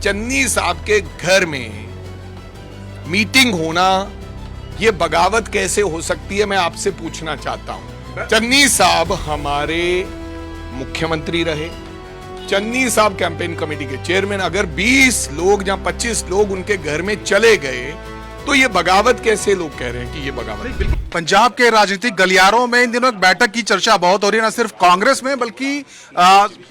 चन्नी साहब के घर में मीटिंग होना, ये बगावत कैसे हो सकती है, मैं आपसे पूछना चाहता हूं। चन्नी साहब हमारे मुख्यमंत्री रहे, चन्नी साहब कैंपेन कमेटी के चेयरमैन। अगर 20 लोग या 25 लोग उनके घर में चले गए तो ये बगावत कैसे लोग कह रहे हैं कि ये बगावत? पंजाब के राजनीतिक गलियारों में इन दिनों एक बैठक की चर्चा बहुत हो रही है, न सिर्फ कांग्रेस में बल्कि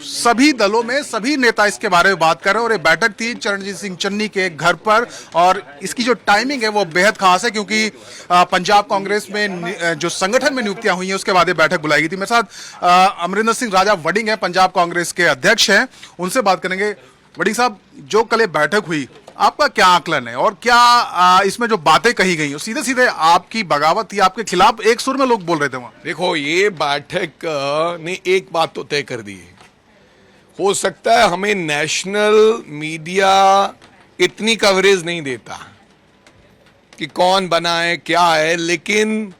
सभी दलों में सभी नेता इसके बारे में बात कर रहे हैं। और ये बैठक थी चरणजीत सिंह चन्नी के घर पर, और इसकी जो टाइमिंग है वो बेहद खास है क्योंकि पंजाब कांग्रेस में जो संगठन में नियुक्तियां हुई हैं उसके बाद ये बैठक बुलाई गई थी। मेरे साथ अमरिंदर सिंह राजा वडिंग है, पंजाब कांग्रेस के अध्यक्ष हैं, उनसे बात करेंगे। वडिंग साहब, जो कल ये बैठक हुई, आपका क्या आकलन है और क्या इसमें जो बातें कही गई सीधे सीधे आपकी बगावत थी, आपके खिलाफ एक सुर में लोग बोल रहे थे वहां? देखो, ये बैठक ने एक बात तो तय कर दी है, हो सकता है हमें नेशनल मीडिया इतनी कवरेज नहीं देता कि कौन बना है क्या है, लेकिन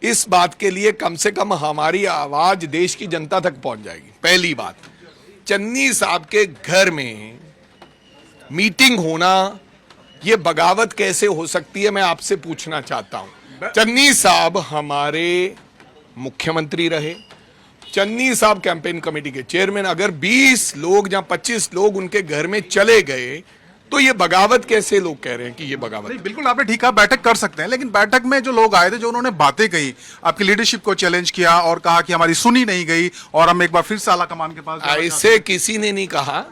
इस बात के लिए कम से कम हमारी आवाज देश की जनता तक पहुंच जाएगी। पहली बात, चन्नी साहब के घर में मीटिंग होना, ये बगावत कैसे हो सकती है, मैं आपसे पूछना चाहता हूं। चन्नी साहब हमारे मुख्यमंत्री रहे, चन्नी साहब कैंपेन कमेटी के चेयरमैन। अगर 20 लोग या 25 लोग उनके घर में चले गए तो ये बगावत कैसे लोग कह रहे हैं कि ये बगावत? बिल्कुल आपने ठीक कहा, बैठक कर सकते हैं, लेकिन बैठक में जो लोग आए थे, जो उन्होंने बातें कही, आपकी लीडरशिप को चैलेंज किया और कहा कि हमारी सुनी नहीं गई और हम एक बार फिर से आला कमान के पास। ऐसे किसी ने नहीं कहा।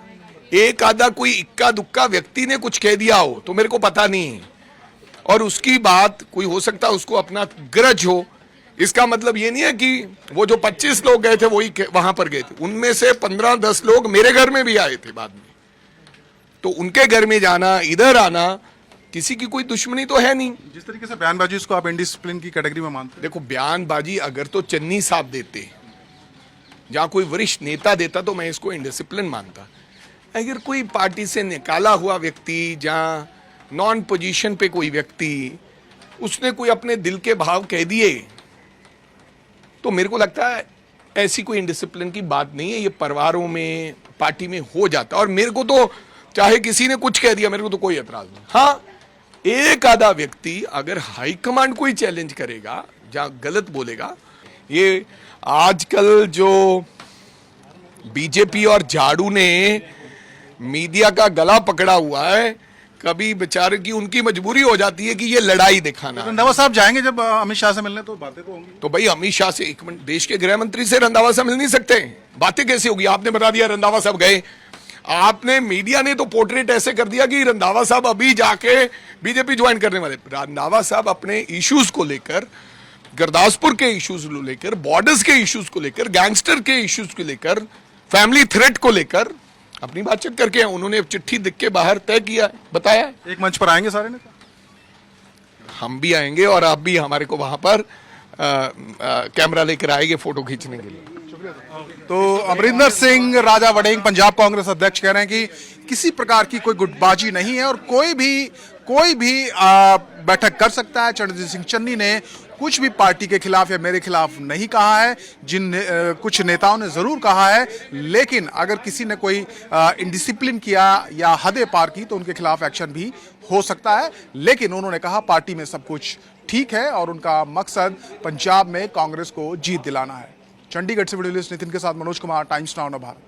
एक आधा कोई इक्का दुक्का व्यक्ति ने कुछ कह दिया हो तो मेरे को पता नहीं है, और उसकी बात कोई हो सकता है उसको अपना ग्रज हो। इसका मतलब ये नहीं है कि वो जो 25 लोग गए थे वही वहां पर गए थे, उनमें से 15-10 लोग मेरे घर में भी आए थे बाद में, तो उनके घर में जाना, इधर आना, किसी की कोई दुश्मनी तो है नहीं। जिस तरीके से बयानबाजी, उसको आप इंडिसिप्लिन की कैटेगरी में मानते हैं? देखो, बयानबाजी अगर तो चन्नी साहब देते, जहां कोई वरिष्ठ नेता देता, तो मैं इसको इंडिसिप्लिन मानता। अगर कोई पार्टी से निकाला हुआ व्यक्ति, जहां नॉन पोजीशन पे कोई व्यक्ति, उसने कोई अपने दिल के भाव कह दिए, तो मेरे को लगता है ऐसी कोई इंडिसिप्लिन की बात नहीं है। ये परिवारों में, पार्टी में हो जाता। और मेरे को तो चाहे किसी ने कुछ कह दिया, मेरे को तो कोई एतराज नहीं। हाँ, एक आधा व्यक्ति अगर हाईकमांड कोई चैलेंज करेगा, जहां गलत बोलेगा, ये आजकल जो बीजेपी और झाड़ू ने मीडिया का गला पकड़ा हुआ है, कभी बेचारे की उनकी मजबूरी हो जाती है कि ये लड़ाई दिखाना। रंधावा साहब जाएंगे जब अमित शाह से मिलने, तो बातें तो होंगी। तो भाई, अमित शाह से, एक मिनट, देश के गृह मंत्री से रंधावा साहब मिल नहीं सकते? बातें कैसे होगी? आपने बता दिया रंधावा साहब गए, आपने, मीडिया ने तो पोर्ट्रेट ऐसे कर दिया कि रंधावा साहब अभी जाके बीजेपी ज्वाइन करने वाले। रंधावा साहब अपने इश्यूज को लेकर, गुरदासपुर के इश्यूज को लेकर, बॉर्डर्स के इश्यूज को लेकर, गैंगस्टर के इश्यूज को लेकर, फैमिली थ्रेट को लेकर अपनी बातचीत करके उन्होंने चिट्ठी लिख के बाहर तय किया, बताया। एक मंच पर आएंगे सारे नेता? हम भी आएंगे और आप भी हमारे को वहां पर कैमरा लेकर आएंगे फोटो खींचने के लिए। तो अमरिंदर सिंह राजा वडिंग, पंजाब कांग्रेस अध्यक्ष, कह रहे हैं कि किसी प्रकार की कोई गुटबाजी नहीं है और कोई भी बैठक कर सकता है। चरणजीत सिंह चन्नी ने कुछ भी पार्टी के खिलाफ या मेरे खिलाफ नहीं कहा है। कुछ नेताओं ने जरूर कहा है, लेकिन अगर किसी ने कोई इंडिसिप्लिन किया या हदें पार की तो उनके खिलाफ एक्शन भी हो सकता है। लेकिन उन्होंने कहा पार्टी में सब कुछ ठीक है और उनका मकसद पंजाब में कांग्रेस को जीत दिलाना है। चंडीगढ़ से वीडियो जर्नलिस्ट नितिन के साथ मनोज कुमार, टाइम्स नाउ भारत।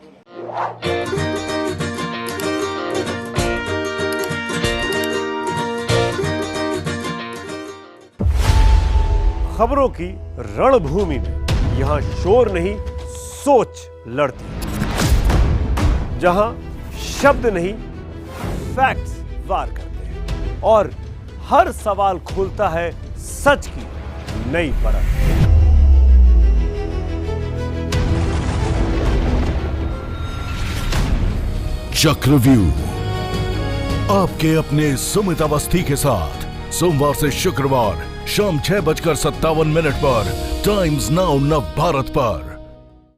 खबरों की रणभूमि में यहां शोर नहीं, सोच लड़ती है। जहां शब्द नहीं, फैक्ट्स वार करते हैं और हर सवाल खोलता है सच की नई परत। चक्रव्यूह, आपके अपने सुमित अवस्थी के साथ सोमवार से शुक्रवार शाम 6:57 पर टाइम्स नाउ नव भारत पर।